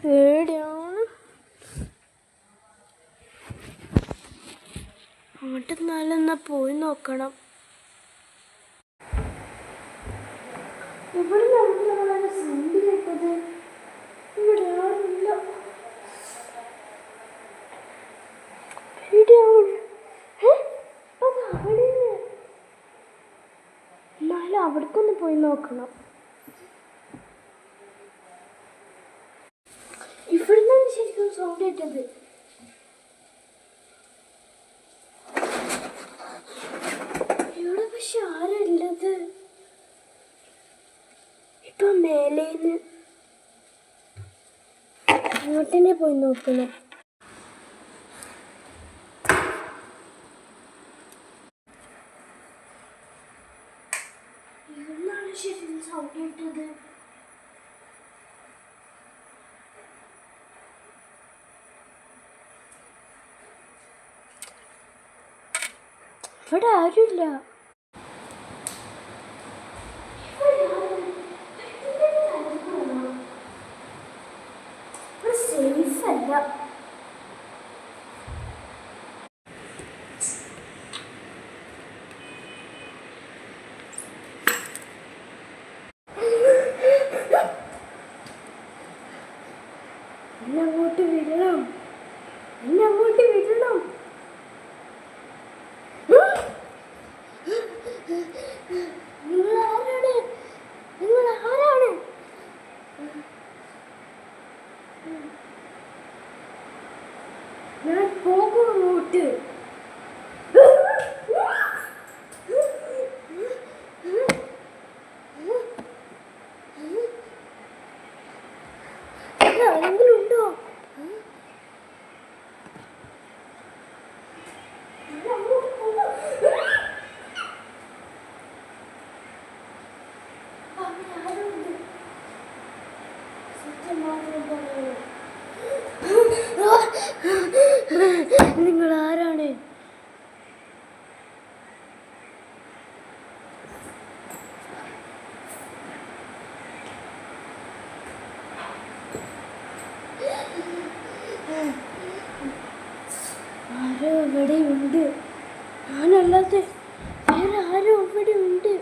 പേടിയാണ്. അങ്ങോട്ട് എന്നാലെന്നാ പോയി നോക്കണം. ഇവിടെ നമ്മളെ സൗണ്ട് കേട്ടത്. ഇവിടെ ആരില്ല. എന്നാലും അവിടേക്കൊന്ന് പോയി നോക്കണം. ഇവിടുന്നാണ് ശരിക്കും സൗണ്ട് കേട്ടത്. ഇവിടെ പക്ഷെ ആരുള്ളത്. ഇപ്പൊ മേലേന്ന് അങ്ങോട്ടന്നെ പോയി നോക്കണം. ഇവിടുന്നാണ് ശരിക്കും സൗണ്ട് കേട്ടത്. ഇവിടെ ആരുമില്ല. സേഫ് അല്ല. അങ്ങോട്ട് വിടണം. അങ്ങോട്ട് വിടണം. നിങ്ങൾ ആരാണ്? നിങ്ങൾ ആരാണ്? ഞാൻ പോകും അങ്ങോട്ട്. ആരെങ്കിലും ഉണ്ടോ? നിങ്ങൾ ആരാണ്? ആരോ ഇവിടെ ഉണ്ട്. ഞാനല്ലാതെ വേറെ ആരോ ഇവിടെ ഉണ്ട്.